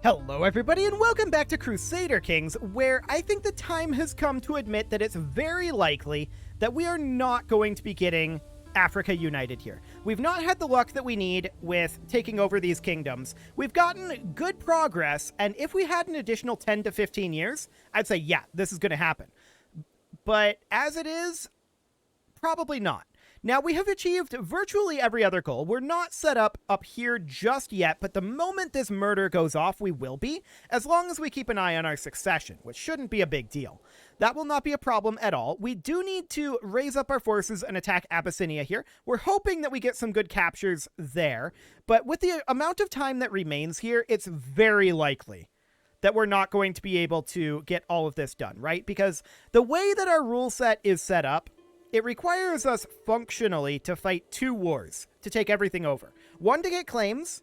Hello everybody and welcome back to Crusader Kings, where I think the time has come to admit that it's very likely that we are not going to be getting Africa united here. We've not had the luck that we need with taking over these kingdoms. We've gotten good progress, and if we had an additional 10 to 15 years, I'd say, yeah, this is going to happen. But as it is, probably not. Now, we have achieved virtually every other goal. We're not set up here just yet, but the moment this murder goes off, we will be, as long as we keep an eye on our succession, which shouldn't be a big deal. That will not be a problem at all. We do need to raise up our forces and attack Abyssinia here. We're hoping that we get some good captures there, but with the amount of time that remains here, it's very likely that we're not going to be able to get all of this done, right? Because the way that our rule set is set up, it requires us functionally to fight 2 wars to take everything over. One to get claims,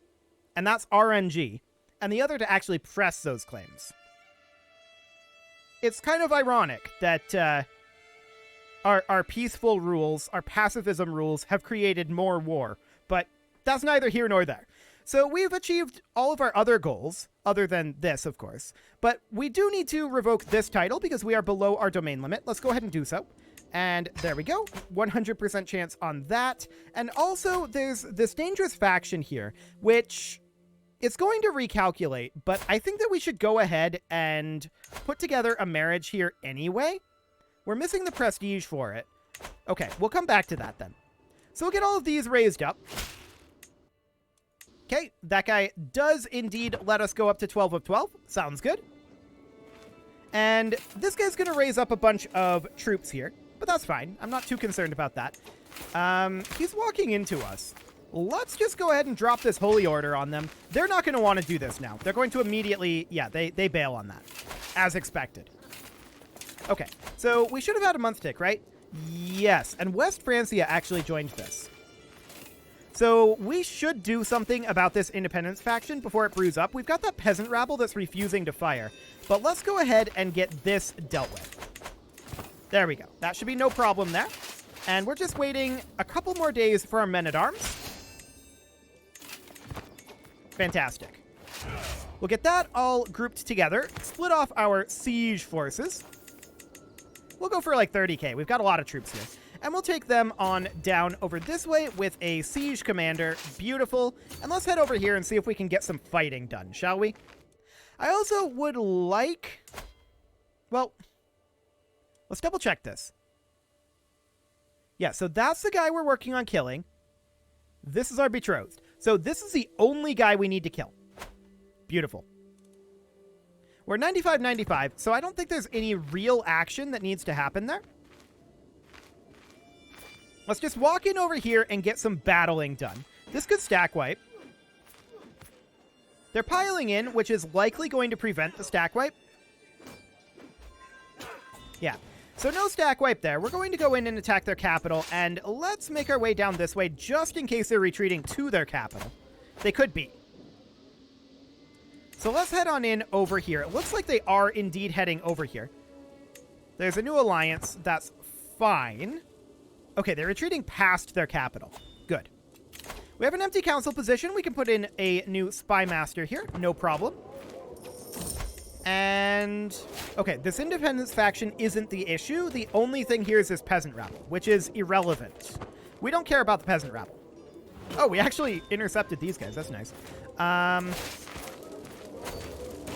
and that's RNG, and the other to actually press those claims. It's kind of ironic that our peaceful rules, our pacifism rules, have created more war, but that's neither here nor there. So we've achieved all of our other goals, other than this, of course, but we do need to revoke this title because we are below our domain limit. Let's go ahead and do so. And there we go, 100% chance on that. And also, there's this dangerous faction here, which it's going to recalculate, but I think that we should go ahead and put together a marriage here anyway. We're missing the prestige for it. Okay, we'll come back to that then. So we'll get all of these raised up. Okay, that guy does indeed let us go up to 12 of 12. Sounds good. And this guy's going to raise up a bunch of troops here. But that's fine. I'm not too concerned about that. He's walking into us. Let's just go ahead and drop this holy order on them. They're not going to want to do this now. They're going to immediately... Yeah, they bail on that. As expected. Okay, so we should have had a month tick, right? Yes, and West Francia actually joined this. So we should do something about this independence faction before it brews up. We've got that peasant rabble that's refusing to fire. But let's go ahead and get this dealt with. There we go. That should be no problem there. And we're just waiting a couple more days for our men-at-arms. Fantastic. We'll get that all grouped together, split off our siege forces. We'll go for like 30k. We've got a lot of troops here. And we'll take them on down over this way with a siege commander. Beautiful. And let's head over here and see if we can get some fighting done, shall we? I also would like... Well... Let's double check this. Yeah, so that's the guy we're working on killing. This is our betrothed. So this is the only guy we need to kill. Beautiful. We're 95-95, so I don't think there's any real action that needs to happen there. Let's just walk in over here and get some battling done. This could stack wipe. They're piling in, which is likely going to prevent the stack wipe. Yeah. So no stack wipe there. We're going to go in and attack their capital, and let's make our way down this way just in case they're retreating to their capital. They could be. So let's head on in over here. It looks like they are indeed heading over here. There's a new alliance. That's fine. Okay, they're retreating past their capital. Good. We have an empty council position. We can put in a new spy master here. No problem. And, okay, this independence faction isn't the issue. The only thing here is this peasant rabble, which is irrelevant. We don't care about the peasant rabble. Oh, we actually intercepted these guys. That's nice. I'm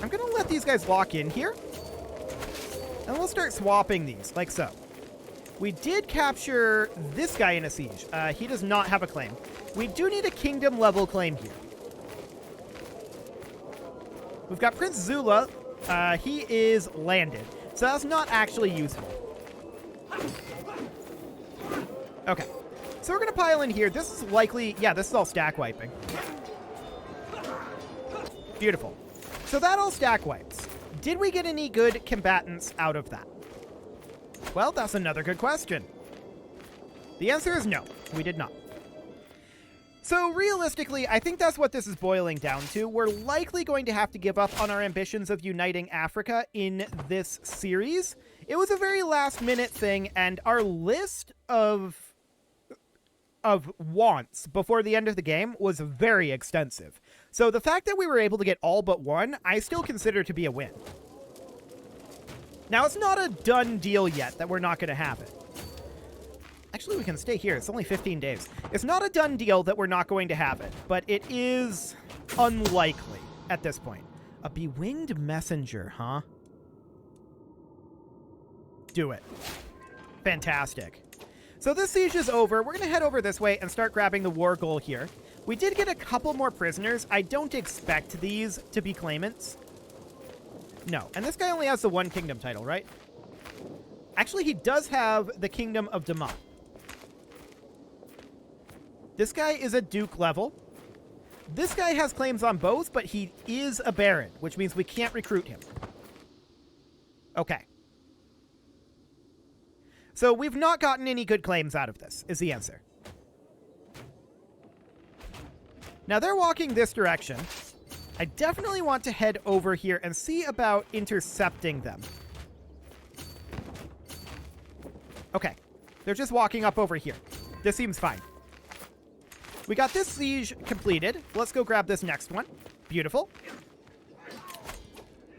going to let these guys lock in here. And we'll start swapping these, like so. We did capture this guy in a siege. He does not have a claim. We do need a kingdom-level claim here. We've got Prince Zula. He is landed, so that's not actually useful. Okay, so we're going to pile in here. This is likely... Yeah, this is all stack wiping. Beautiful. So that all stack wipes. Did we get any good combatants out of that? Well, that's another good question. The answer is no, we did not. So realistically, I think that's what this is boiling down to. We're likely going to have to give up on our ambitions of uniting Africa in this series. It was a very last-minute thing, and our list of wants before the end of the game was very extensive. So the fact that we were able to get all but one, I still consider to be a win. Now, it's not a done deal yet that we're not going to have it. Actually, we can stay here. It's only 15 days. It's not a done deal that we're not going to have it, but it is unlikely at this point. A bewinged messenger, huh? Do it. Fantastic. So this siege is over. We're going to head over this way and start grabbing the war goal here. We did get a couple more prisoners. I don't expect these to be claimants. No. And this guy only has the one kingdom title, right? Actually, he does have the Kingdom of Damat. This guy is a duke level. This guy has claims on both, but he is a baron, which means we can't recruit him. Okay. So we've not gotten any good claims out of this, is the answer. Now they're walking this direction. I definitely want to head over here and see about intercepting them. Okay. They're just walking up over here. This seems fine. We got this siege completed. Let's go grab this next one. Beautiful.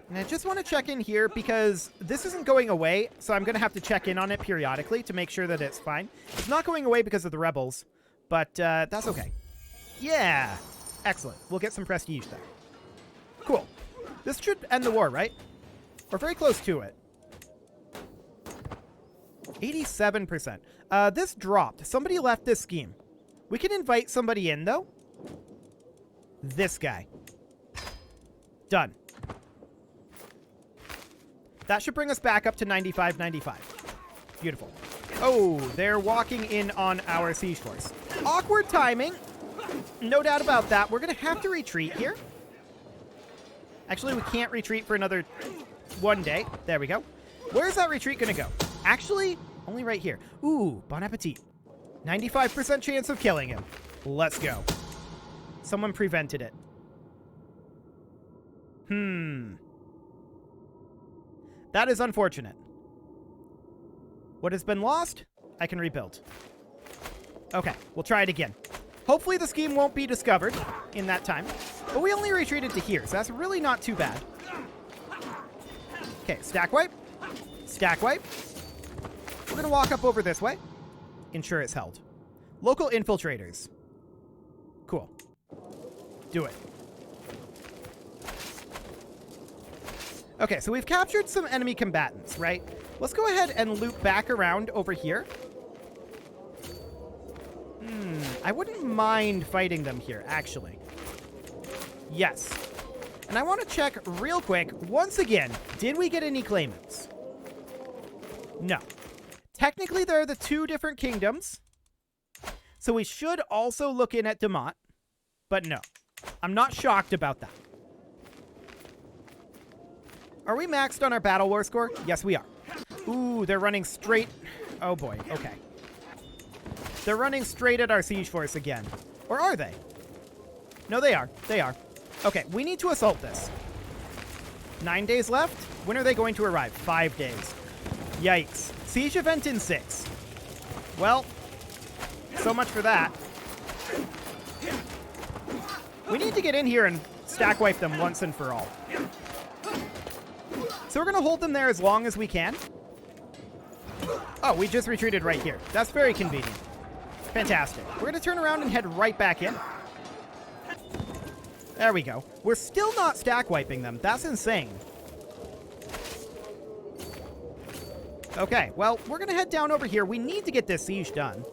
And I just want to check in here because this isn't going away, so I'm going to have to check in on it periodically to make sure that it's fine. It's not going away because of the rebels, but that's okay. Yeah. Excellent. We'll get some prestige there. Cool. This should end the war, right? We're very close to it. 87%. This dropped. Somebody left this scheme. We can invite somebody in, though. This guy. Done. That should bring us back up to 95. Beautiful. Oh, they're walking in on our siege force. Awkward timing. No doubt about that. We're going to have to retreat here. Actually, we can't retreat for another 1 day. There we go. Where's that retreat going to go? Actually, only right here. Ooh, bon appetit. 95% chance of killing him. Let's go. Someone prevented it. That is unfortunate. What has been lost, I can rebuild. Okay, we'll try it again. Hopefully the scheme won't be discovered in that time. But we only retreated to here, so that's really not too bad. Okay, stack wipe. Stack wipe. We're going to walk up over this way. Ensure it's held. Local infiltrators. Cool. Do it. Okay, so we've captured some enemy combatants, right? Let's go ahead and loop back around over here. I wouldn't mind fighting them here, actually. Yes. And I want to check real quick, once again, did we get any claimants? No. Technically, there are the two different kingdoms. So we should also look in at Damat. But no. I'm not shocked about that. Are we maxed on our battle war score? Yes, we are. Ooh, they're running straight. Oh boy, okay. They're running straight at our siege force again. Or are they? No, they are. They are. Okay, we need to assault this. 9 days left? When are they going to arrive? 5 days. Yikes. Siege event in 6. Well, so much for that. We need to get in here and stack wipe them once and for all. So we're going to hold them there as long as we can. Oh, we just retreated right here. That's very convenient. Fantastic. We're going to turn around and head right back in. There we go. We're still not stack wiping them. That's insane. Okay, well, we're going to head down over here. We need to get this siege done.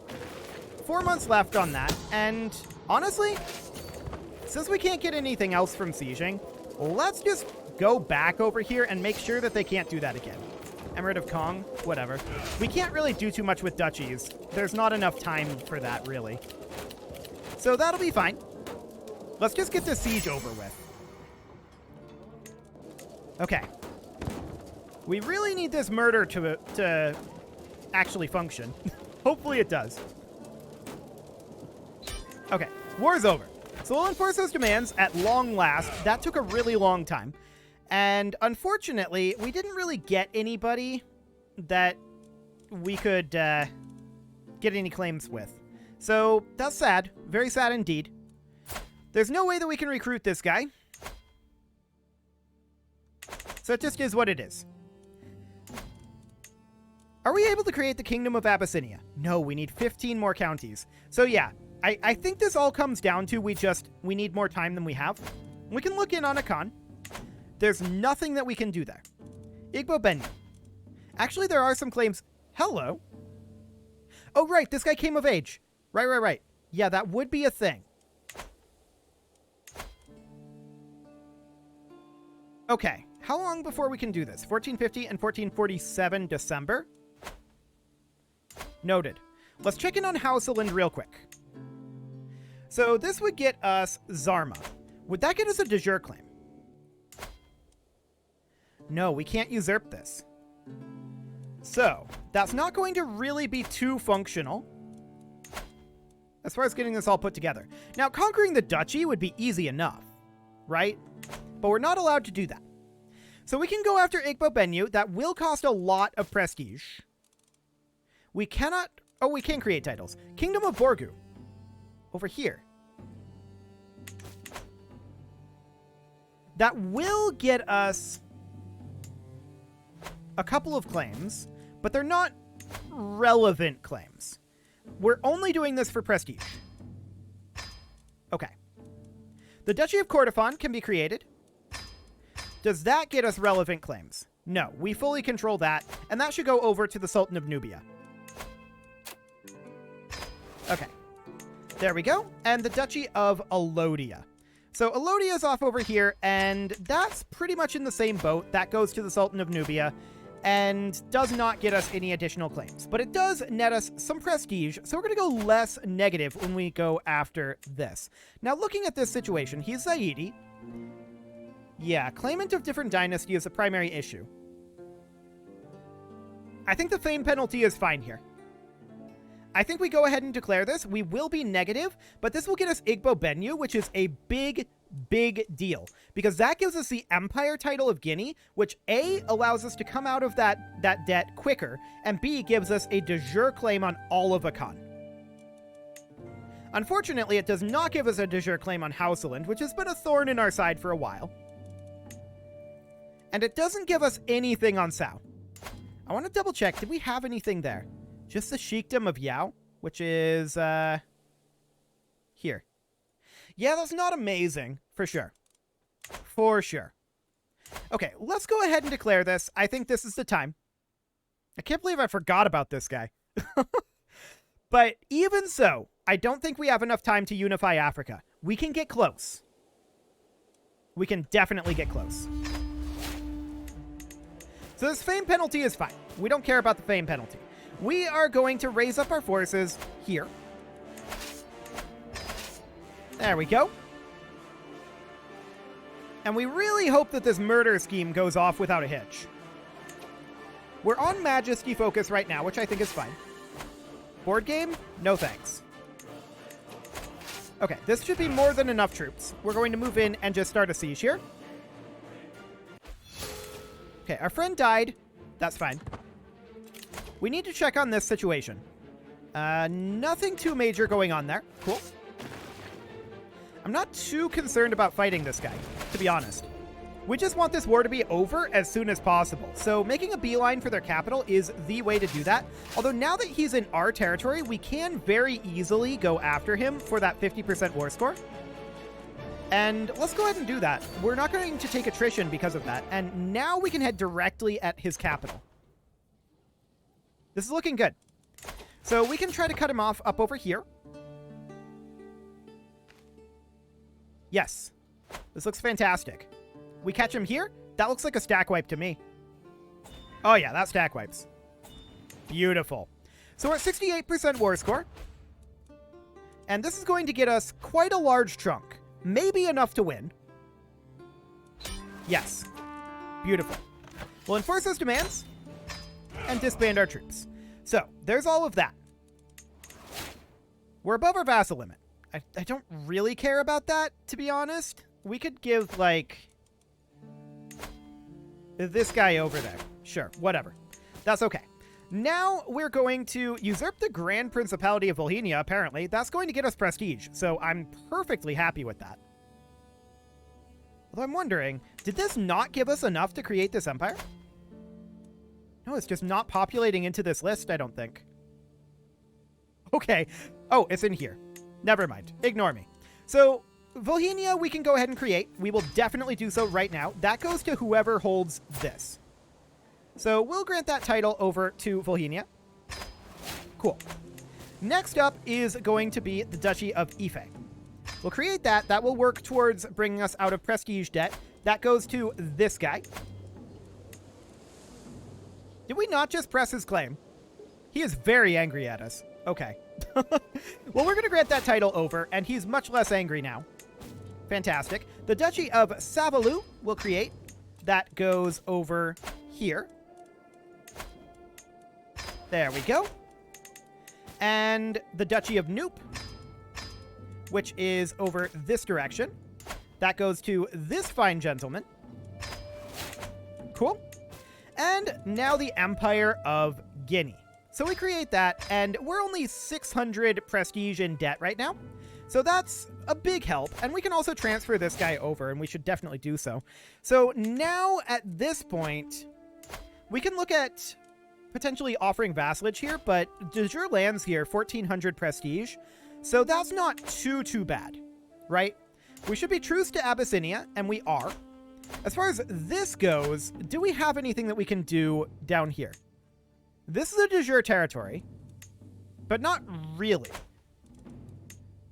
4 months left on that. And honestly, since we can't get anything else from sieging, let's just go back over here and make sure that they can't do that again. Emirate of Kong, whatever. We can't really do too much with duchies. There's not enough time for that, really. So that'll be fine. Let's just get this siege over with. Okay. We really need this murder to actually function. Hopefully it does. Okay, war's over. So we'll enforce those demands at long last. That took a really long time. And unfortunately, we didn't really get anybody that we could get any claims with. So that's sad. Very sad indeed. There's no way that we can recruit this guy. So it just is what it is. Are we able to create the Kingdom of Abyssinia? No, we need 15 more counties. So yeah, I think this all comes down to we need more time than we have. We can look in on a Khan. There's nothing that we can do there. Igbo Benyu. Actually, there are some claims. Hello. Oh, right. This guy came of age. Right. Yeah, that would be a thing. Okay. How long before we can do this? 1450 and 1447 December? Noted. Let's check in on Houseland real quick. So this would get us Zarma. Would that get us a de jure claim? No, we can't usurp this. So, that's not going to really be too functional as far as getting this all put together. Now, conquering the duchy would be easy enough, right? But we're not allowed to do that. So we can go after Igbo Benyu. That will cost a lot of prestige. We cannot... Oh, we can create titles. Kingdom of Borgu. Over here. That will get us a couple of claims, but they're not relevant claims. We're only doing this for prestige. Okay. The Duchy of Kordofan can be created. Does that get us relevant claims? No, we fully control that, and that should go over to the Sultan of Nubia. Okay. There we go. And the Duchy of Alodia. So Alodia is off over here, and that's pretty much in the same boat. That goes to the Sultan of Nubia and does not get us any additional claims. But it does net us some prestige, so we're going to go less negative when we go after this. Now, looking at this situation, he's Zaidi. Yeah, claimant of different dynasty is a primary issue. I think the fame penalty is fine here. I think we go ahead and declare this. We will be negative, but this will get us Igbo Benyu, which is a big deal, because that gives us the Empire title of Guinea, which A, allows us to come out of that debt quicker, and B, gives us a de jure claim on all of Akan. Unfortunately, it does not give us a de jure claim on Houseland, which has been a thorn in our side for a while. And it doesn't give us anything on Sao. I want to double check. Did we have anything there? Just the Sheikdom of Yao, which is, here. Yeah, that's not amazing, for sure. For sure. Okay, let's go ahead and declare this. I think this is the time. I can't believe I forgot about this guy. But even so, I don't think we have enough time to unify Africa. We can get close. We can definitely get close. So this fame penalty is fine. We don't care about the fame penalty. We are going to raise up our forces here. There we go. And we really hope that this murder scheme goes off without a hitch. We're on Majesty focus right now, which I think is fine. Board game? No thanks. Okay, this should be more than enough troops. We're going to move in and just start a siege here. Okay, our friend died. That's fine. We need to check on this situation. Nothing too major going on there. Cool. I'm not too concerned about fighting this guy, to be honest. We just want this war to be over as soon as possible. So making a beeline for their capital is the way to do that. Although now that he's in our territory, we can very easily go after him for that 50% war score. And let's go ahead and do that. We're not going to take attrition because of that. And now we can head directly at his capital. This is looking good. So we can try to cut him off up over here. Yes. This looks fantastic. We catch him here? That looks like a stack wipe to me. Oh yeah, that stack wipes. Beautiful. So we're at 68% war score. And this is going to get us quite a large chunk. Maybe enough to win. Yes. Beautiful. We'll enforce those demands and disband our troops. So, there's all of that. We're above our vassal limit. I don't really care about that, to be honest. We could give, like, this guy over there. Sure, whatever. That's okay. Now we're going to usurp the Grand Principality of Volhynia, apparently. That's going to get us prestige, so I'm perfectly happy with that. Although I'm wondering, did this not give us enough to create this empire? No, it's just not populating into this list, I don't think. Okay. Oh, it's in here. Never mind. Ignore me. So, Volhynia we can go ahead and create. We will definitely do so right now. That goes to whoever holds this. So we'll grant that title over to Volhynia. Cool. Next up is going to be the Duchy of Ife. We'll create that. That will work towards bringing us out of prestige debt. That goes to this guy. Did we not just press his claim? He is very angry at us. Okay. Well, we're going to grant that title over, and he's much less angry now. Fantastic. The Duchy of Savalou will create. That goes over here. There we go. And the Duchy of Noop, which is over this direction. That goes to this fine gentleman. Cool. And now the Empire of Guinea. So we create that, and we're only 600 prestige in debt right now. So that's a big help, and we can also transfer this guy over, and we should definitely do so. So now, at this point, we can look at potentially offering vassalage here, but de jure lands here, 1,400 prestige. So that's not too bad, right? We should be truce to Abyssinia, and we are. As far as this goes, do we have anything that we can do down here? This is a de jure territory, but not really.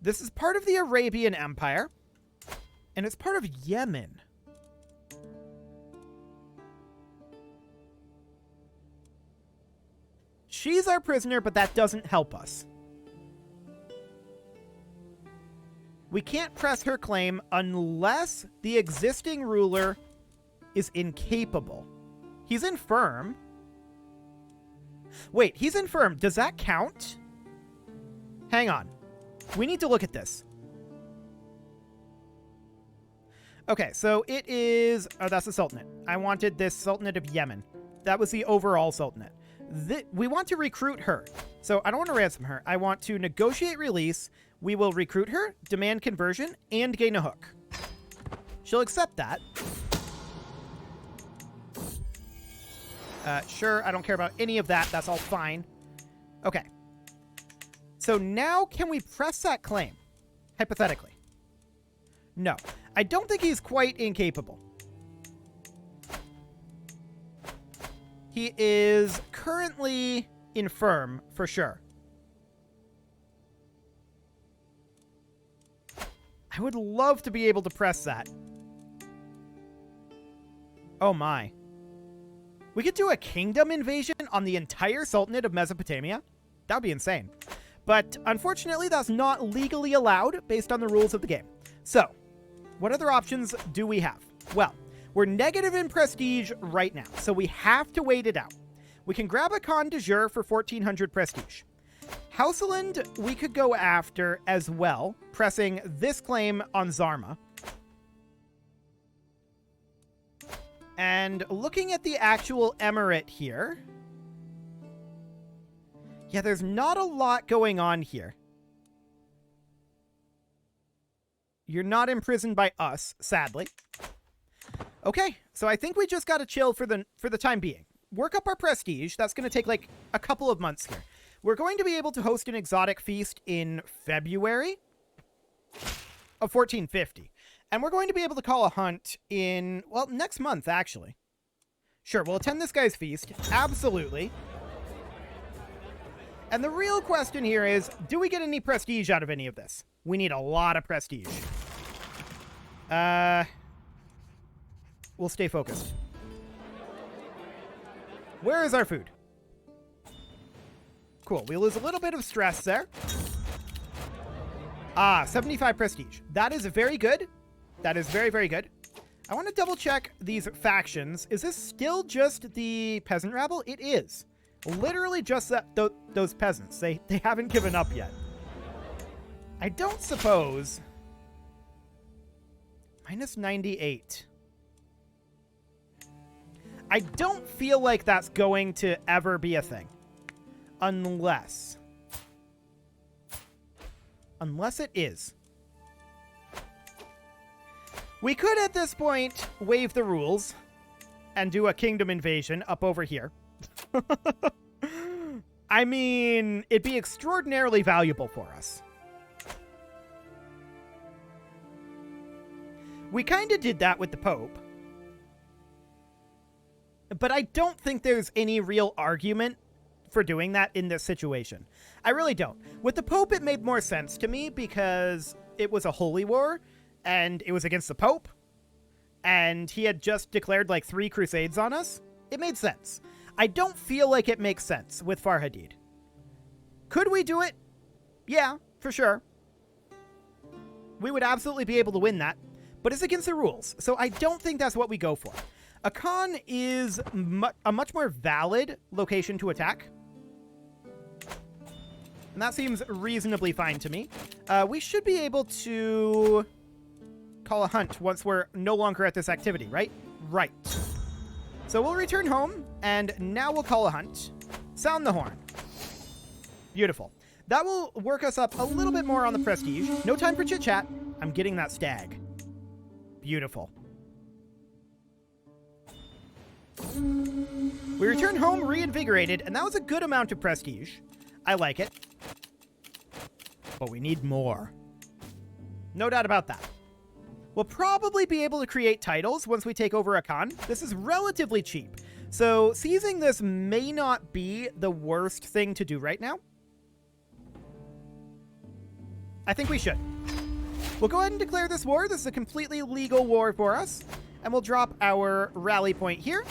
This is part of the Arabian Empire, and it's part of Yemen. She's our prisoner, but that doesn't help us. We can't press her claim unless the existing ruler is incapable. He's infirm. Wait, he's infirm. Does that count? Hang on. We need to look at this. Okay, so it is... Oh, that's the Sultanate. I wanted this Sultanate of Yemen. That was the overall Sultanate. We want to recruit her. So I don't want to ransom her. I want to negotiate release. We will recruit her, demand conversion, and gain a hook. She'll accept that. Sure, I don't care about any of that. That's all fine. Okay. So now can we press that claim? Hypothetically. No. I don't think he's quite incapable. He is currently infirm, for sure. I would love to be able to press that. Oh my. We could do a kingdom invasion on the entire Sultanate of Mesopotamia. That would be insane. But unfortunately, that's not legally allowed based on the rules of the game. So, what other options do we have? Well, we're negative in prestige right now, so we have to wait it out. We can grab a Khan de jure for 1,400 prestige. Houseland, we could go after as well, pressing this claim on Zarma. And looking at the actual emirate here... Yeah, there's not a lot going on here. You're not imprisoned by us, sadly. Okay, so I think we just gotta chill for the time being. Work up our prestige. That's gonna take like a couple of months here. We're going to be able to host an exotic feast in February of 1450. And we're going to be able to call a hunt in, well, next month, actually. Sure, we'll attend this guy's feast. Absolutely. And the real question here is, do we get any prestige out of any of this? We need a lot of prestige. We'll stay focused. Where is our food? Cool. We lose a little bit of stress there. 75 prestige. That is very good. That is very, very good. I want to double check these factions. Is this still just the peasant rabble? It is. Literally just those peasants. They haven't given up yet. I don't suppose... Minus 98. I don't feel like that's going to ever be a thing. Unless it is. We could, at this point, waive the rules and do a kingdom invasion up over here. I mean, it'd be extraordinarily valuable for us. We kind of did that with the Pope. But I don't think there's any real argument for doing that in this situation. I really don't. With the Pope, it made more sense to me because it was a holy war, and it was against the Pope, and he had just declared like 3 crusades on us. It made sense. I don't feel like it makes sense with Farhadid. Could we do it? Yeah, for sure. We would absolutely be able to win that, but it's against the rules, so I don't think that's what we go for. Akan is a much more valid location to attack, and that seems reasonably fine to me. We should be able to call a hunt once we're no longer at this activity, right? Right. So we'll return home, and now we'll call a hunt. Sound the horn. Beautiful. That will work us up a little bit more on the prestige. No time for chit-chat. I'm getting that stag. Beautiful. We return home reinvigorated, and that was a good amount of prestige. I like it. But we need more. No doubt about that. We'll probably be able to create titles once we take over Akan. This is relatively cheap, so seizing this may not be the worst thing to do right now. I think we should. We'll go ahead and declare this war. This is a completely legal war for us, and we'll drop our rally point here,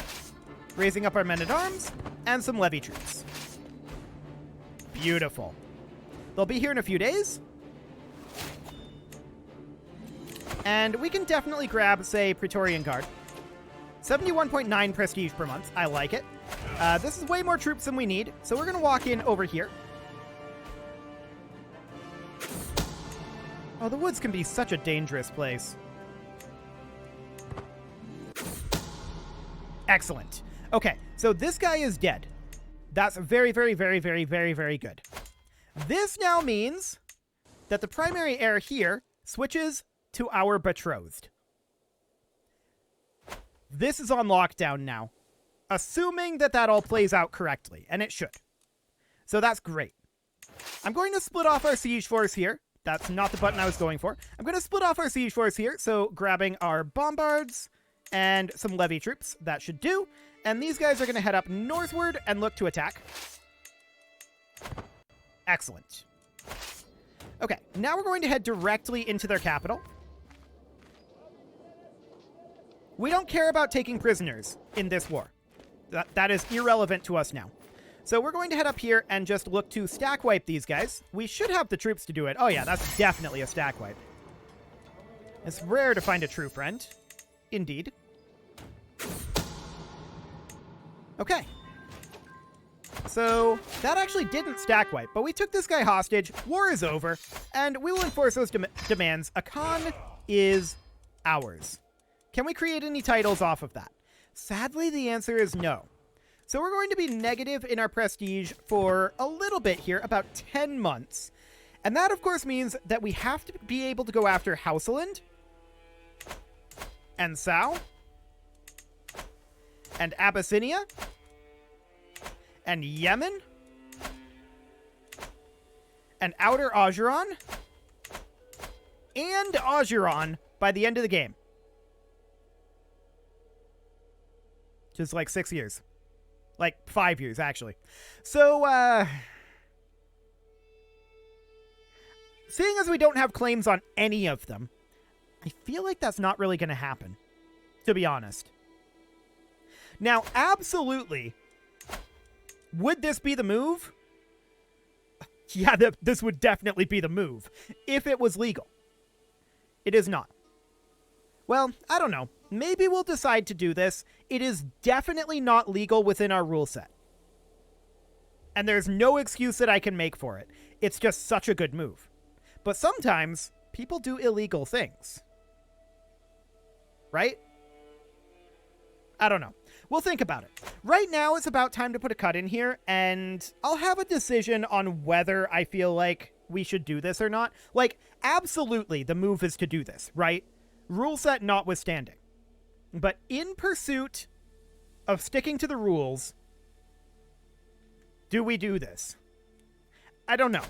raising up our men-at-arms and some levy troops. Beautiful. They'll be here in a few days. And we can definitely grab, say, Praetorian Guard. 71.9 prestige per month. I like it. This is way more troops than we need, so we're going to walk in over here. Oh, the woods can be such a dangerous place. Excellent. Okay, so this guy is dead. That's very, very, very, very, very, very good. This now means that the primary heir here switches to our betrothed. This is on lockdown now, assuming that that all plays out correctly, and it should. So that's great. I'm going to split off our siege force here. That's not the button I was going for. I'm going to split off our siege force here, so grabbing our bombards and some levy troops. That should do. And these guys are going to head up northward and look to attack. Excellent. Okay, now we're going to head directly into their capital. We don't care about taking prisoners in this war. That is irrelevant to us now. So we're going to head up here and just look to stack wipe these guys. We should have the troops to do it. Oh yeah, that's definitely a stack wipe. It's rare to find a true friend. Indeed. Okay. So that actually didn't stack wipe, but we took this guy hostage. War is over, and we will enforce those demands. Akan is ours. Can we create any titles off of that? Sadly, the answer is no. So we're going to be negative in our prestige for a little bit here, about 10 months. And that, of course, means that we have to be able to go after Hausaland and Sao and Abyssinia and Yemen and Outer Ajuran and Ajuran by the end of the game. Just like 6 years. Like 5 years, actually. So, seeing as we don't have claims on any of them, I feel like that's not really going to happen, to be honest. Now, absolutely, would this be the move? Yeah, this would definitely be the move, if it was legal. It is not. Well, I don't know. Maybe we'll decide to do this. It is definitely not legal within our rule set. And there's no excuse that I can make for it. It's just such a good move. But sometimes people do illegal things. Right? I don't know. We'll think about it. Right now, it's about time to put a cut in here, and I'll have a decision on whether I feel like we should do this or not. Like, absolutely, the move is to do this, right? Rule set notwithstanding. But in pursuit of sticking to the rules, do we do this? I don't know.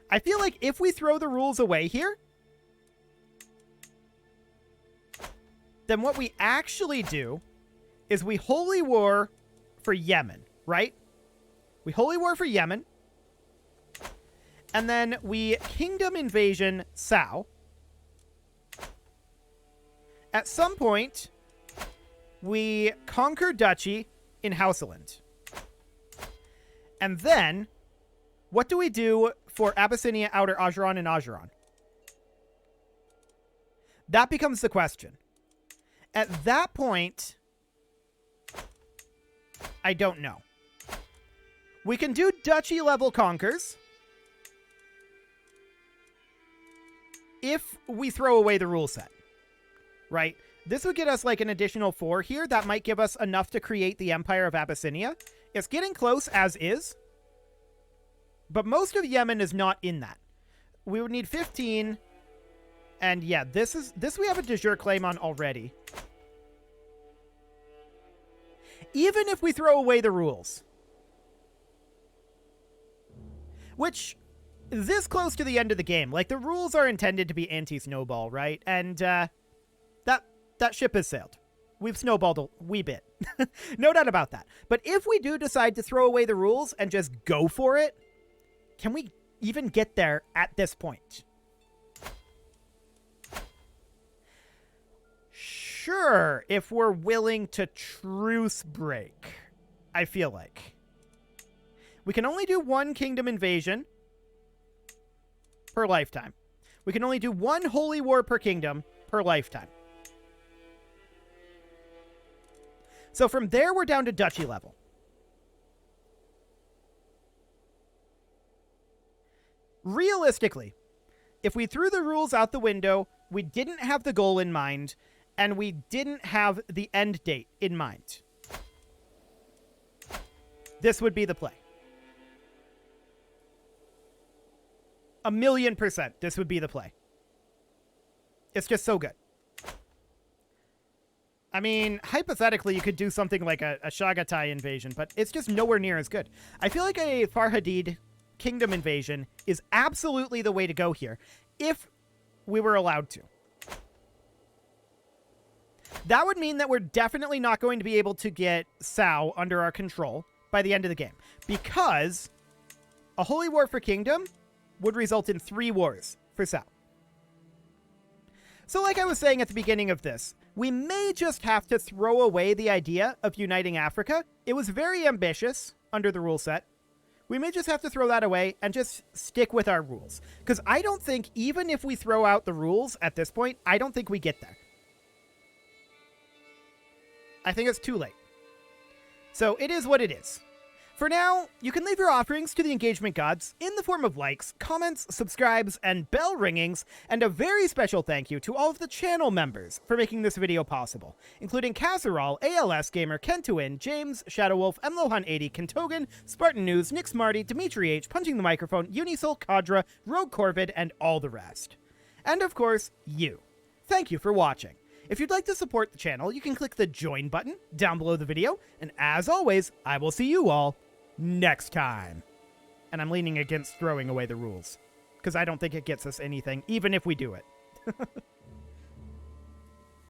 I feel like if we throw the rules away here, then what we actually do is we holy war for Yemen, right? We holy war for Yemen. And then we kingdom invasion Sao. At some point, we conquer duchy in Hausaland. And then, what do we do for Abyssinia, Outer Ajuran, and Ajuran? That becomes the question. At that point, I don't know. We can do duchy level conquers if we throw away the rule set, right? This would get us like an additional 4 here. That might give us enough to create the Empire of Abyssinia. It's getting close as is, but most of Yemen is not in that. We would need 15, and yeah, this we have a de jure claim on already. Even if we throw away the rules, which this close to the end of the game, like the rules are intended to be anti-snowball, right? And that ship has sailed. We've snowballed a wee bit. No doubt about that. But if we do decide to throw away the rules and just go for it, can we even get there at this point? Sure, if we're willing to truce break, I feel like. We can only do 1 kingdom invasion per lifetime. We can only do 1 holy war per kingdom per lifetime. So from there, we're down to duchy level. Realistically, if we threw the rules out the window, we didn't have the goal in mind, and we didn't have the end date in mind, this would be the play. 1,000,000%, this would be the play. It's just so good. I mean, hypothetically, you could do something like a Chagatai invasion, but it's just nowhere near as good. I feel like a Farhadid kingdom invasion is absolutely the way to go here, if we were allowed to. That would mean that we're definitely not going to be able to get Sao under our control by the end of the game, because a holy war for kingdom would result in 3 wars for Sao. So like I was saying at the beginning of this, we may just have to throw away the idea of uniting Africa. It was very ambitious under the rule set. We may just have to throw that away and just stick with our rules. Because I don't think, even if we throw out the rules at this point, I don't think we get there. I think it's too late. So it is what it is. For now, you can leave your offerings to the engagement gods in the form of likes, comments, subscribes, and bell ringings, and a very special thank you to all of the channel members for making this video possible, including Casserole, ALS Gamer, Kentuin, James, Shadowwolf, MLohan80, Kentogan, Spartan News, Nick Smarty, Dimitri H, Punching the Microphone, Unisoul, Kadra, Rogue Corvid, and all the rest. And of course, you. Thank you for watching. If you'd like to support the channel, you can click the join button down below the video, and as always, I will see you all next time. And I'm leaning against throwing away the rules, because I don't think it gets us anything, even if we do it.